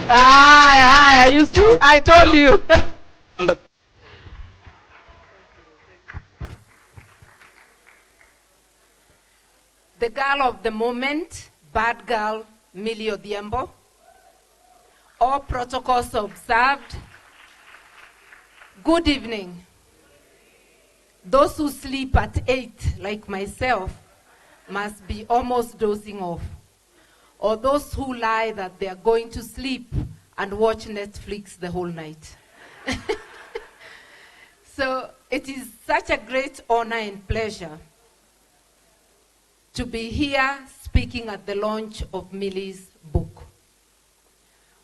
You see, I told you. The girl of the moment, bad girl, Millie Odhiambo. All protocols observed. Good evening. Those who sleep at 8, like myself, must be almost dozing off. Or those who lie that they are going to sleep and watch Netflix the whole night. So it is such a great honor and pleasure to be here speaking at the launch of Millie's book.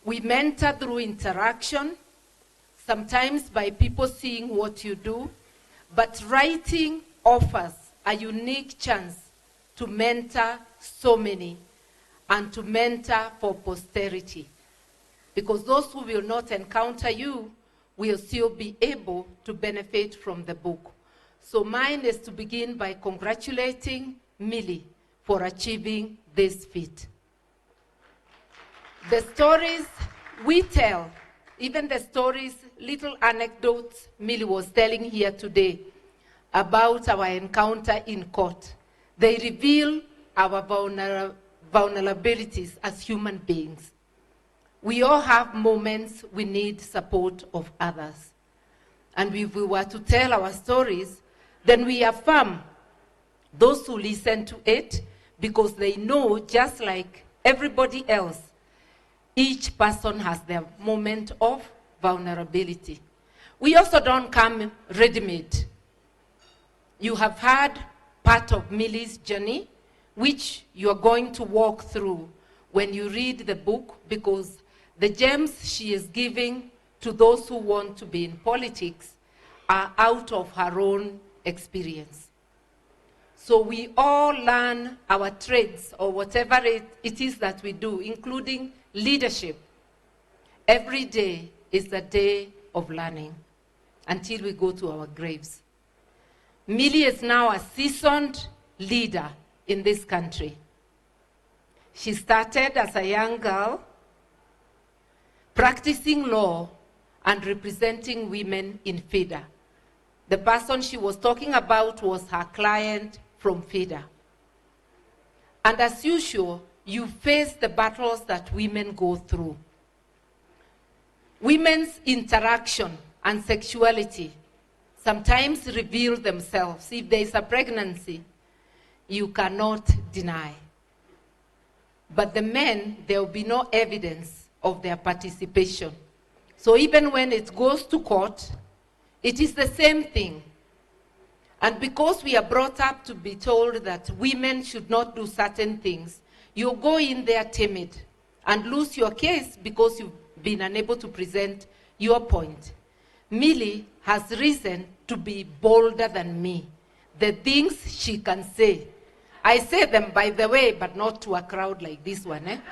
We mentor through interaction, sometimes by people seeing what you do, but writing offers a unique chance to mentor so many and to mentor for posterity. Because those who will not encounter you will still be able to benefit from the book. So mine is to begin by congratulating Millie for achieving this feat. The stories we tell, even the stories, little anecdotes Millie was telling here today about our encounter in court, they reveal our vulnerabilities as human beings. We all have moments we need support of others. And if we were to tell our stories, then we affirm those who listen to it because they know, just like everybody else, each person has their moment of vulnerability. We also don't come ready-made. You have had part of Millie's journey, which you are going to walk through when you read the book, because the gems she is giving to those who want to be in politics are out of her own experience. So we all learn our trades or whatever it is that we do, including leadership. Every day is a day of learning until we go to our graves. Millie is now a seasoned leader in this country. She started as a young girl practicing law and representing women in FIDA. The person she was talking about was her client from FIDA. And as usual, you face the battles that women go through. Women's interaction and sexuality sometimes reveal themselves. If there is a pregnancy, you cannot deny. But the men, there will be no evidence of their participation. So even when it goes to court, it is the same thing. And because we are brought up to be told that women should not do certain things, you go in there timid and lose your case because you've been unable to present your point. Millie has reason to be bolder than me. The things she can say, I say them, by the way, but not to a crowd like this one.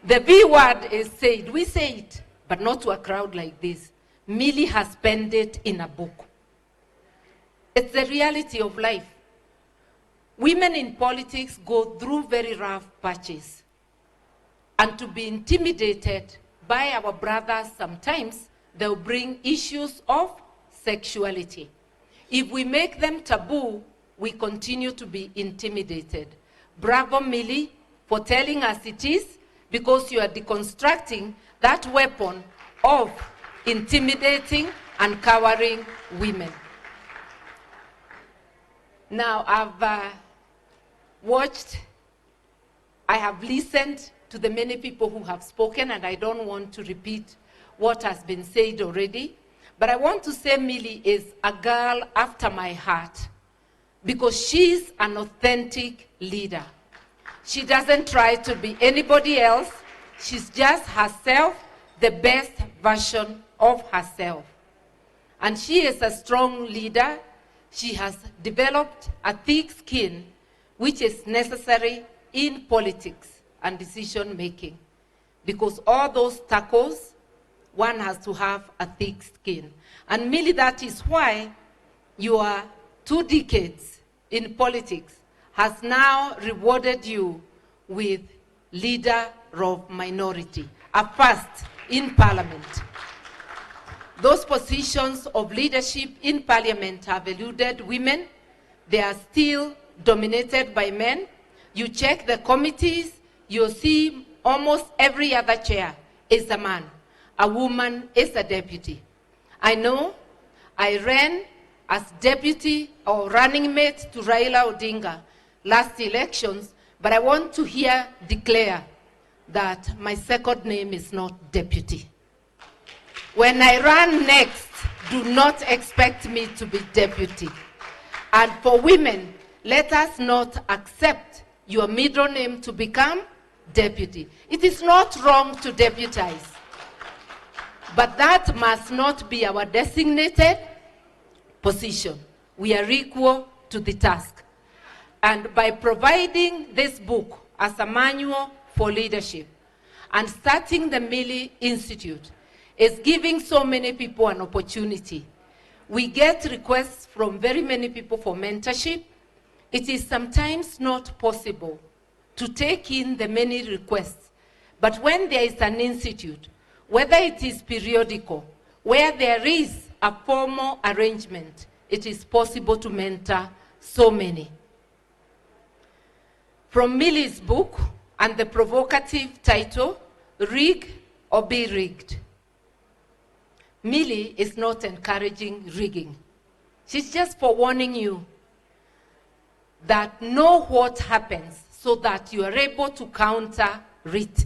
The B word is said. We say it, but not to a crowd like this. Millie has penned it in a book. It's the reality of life. Women in politics go through very rough patches. And to be intimidated by our brothers sometimes, they'll bring issues of sexuality. If we make them taboo, we continue to be intimidated. Bravo, Millie, for telling us it is, because you are deconstructing that weapon of intimidating and cowering women. Now, I've I have listened to the many people who have spoken, and I don't want to repeat what has been said already, but I want to say Millie is a girl after my heart because she's an authentic leader. She doesn't try to be anybody else. She's just herself, the best version of herself. And she is a strong leader. She has developed a thick skin, which is necessary in politics and decision making. Because all those tacos, one has to have a thick skin. And Millie, that is why your 2 decades in politics has now rewarded you with leader of minority, a first in Parliament. Those positions of leadership in Parliament have eluded women. They are still dominated by men. You check the committees, you'll see almost every other chair is a man. A woman is a deputy. I know I ran as deputy or running mate to Raila Odinga last elections, but I want to here declare that my second name is not deputy. When I run next, do not expect me to be deputy. And for women, let us not accept your middle name to become deputy. It is not wrong to deputize, but that must not be our designated position. We are equal to the task. And by providing this book as a manual for leadership and starting the Millie Institute is giving so many people an opportunity. We get requests from very many people for mentorship. It is sometimes not possible to take in the many requests. But when there is an institute, whether it is periodical, where there is a formal arrangement, it is possible to mentor so many. From Millie's book and the provocative title, Rig or Be Rigged. Millie is not encouraging rigging. She's just forewarning you that know what happens so that you are able to counter it.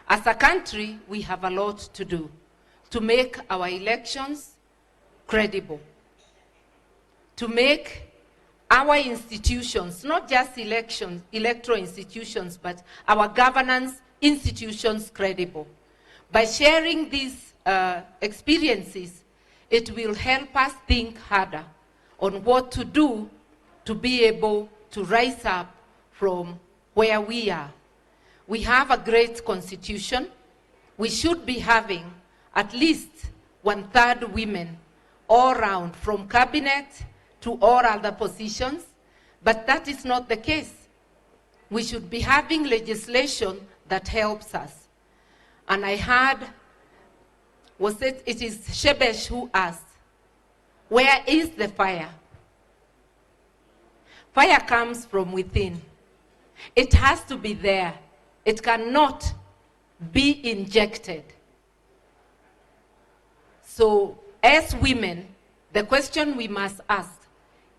As a country, we have a lot to do to make our elections credible, to make our institutions, not just electoral institutions, but our governance institutions credible. By sharing these experiences, it will help us think harder on what to do to be able to rise up from where we are. We have a great constitution. We should be having at least 1/3 women all round, from cabinet to all other positions, but that is not the case. We should be having legislation that helps us. And I heard, it is Shebesh who asked, where is the fire? Fire comes from within. It has to be there. It cannot be injected. So as women, the question we must ask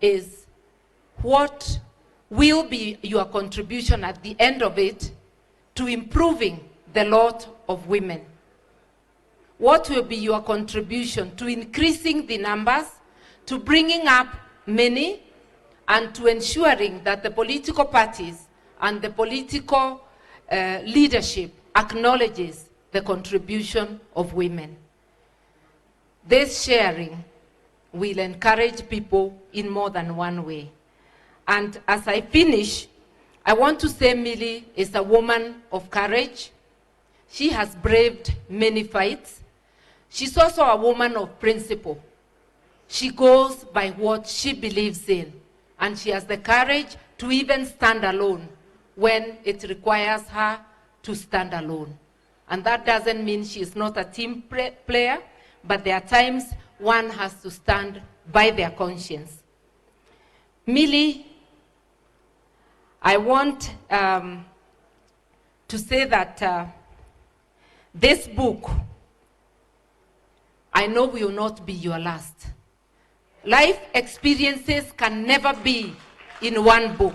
is, what will be your contribution at the end of it to improving the lot of women? What will be your contribution to increasing the numbers, to bringing up many, and to ensuring that the political parties and the political leadership acknowledges the contribution of women? This sharing will encourage people in more than one way. And as I finish, I want to say Millie is a woman of courage. She has braved many fights. She's also a woman of principle. She goes by what she believes in, and she has the courage to even stand alone when it requires her to stand alone. And that doesn't mean she is not a team player, but there are times one has to stand by their conscience. Millie, I want to say that this book, I know will not be your last. Life experiences can never be in one book.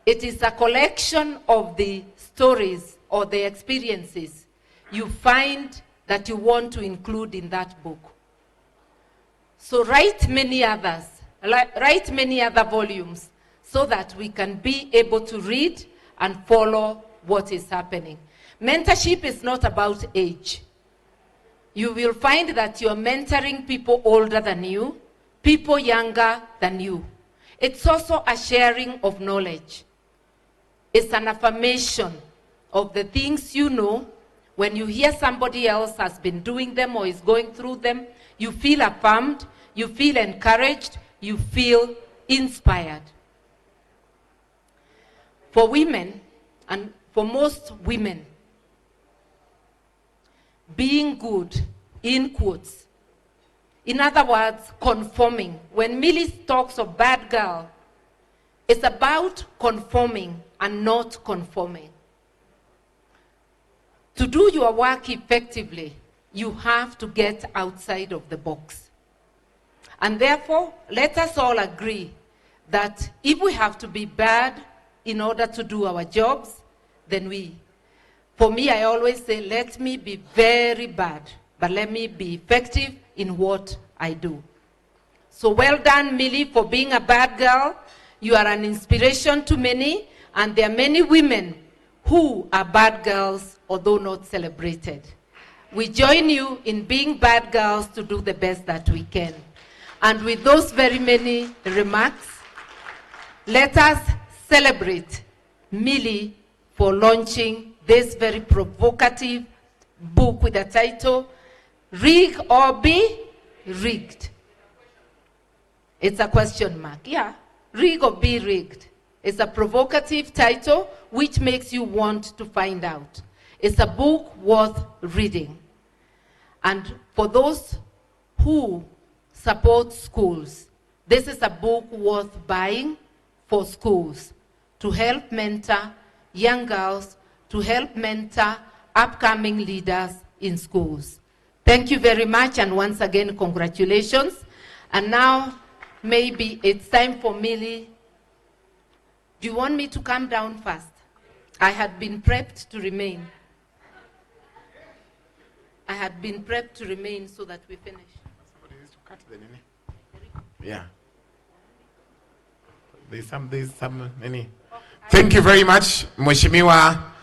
It is a collection of the stories or the experiences you find that you want to include in that book. So write many others, write many other volumes so that we can be able to read and follow what is happening. Mentorship is not about age. You will find that you're mentoring people older than you, people younger than you. It's also a sharing of knowledge. It's an affirmation of the things you know. When you hear somebody else has been doing them or is going through them, you feel affirmed, you feel encouraged, you feel inspired. For women, and for most women, being good, in quotes. In other words, conforming. When Millie talks of bad girl, it's about conforming and not conforming. To do your work effectively, you have to get outside of the box. And therefore, let us all agree that if we have to be bad in order to do our jobs, then for me, I always say, let me be very bad, but let me be effective in what I do. So well done, Millie, for being a bad girl. You are an inspiration to many, and there are many women who are bad girls, although not celebrated. We join you in being bad girls to do the best that we can. And with those very many remarks, let us celebrate Millie for launching this very provocative book with the title, Rig or Be Rigged. It's a question mark, yeah. Rig or Be Rigged. It's a provocative title which makes you want to find out. It's a book worth reading. And for those who support schools, this is a book worth buying for schools to help mentor young girls, to help mentor upcoming leaders in schools. Thank you very much, and once again, congratulations. And now, maybe it's time for Millie. Do you want me to come down first? I had been prepped to remain. I had been prepped to remain so that we finish. Somebody needs to cut the nini. Yeah. There's some, Nini. Thank you very much, Mheshimiwa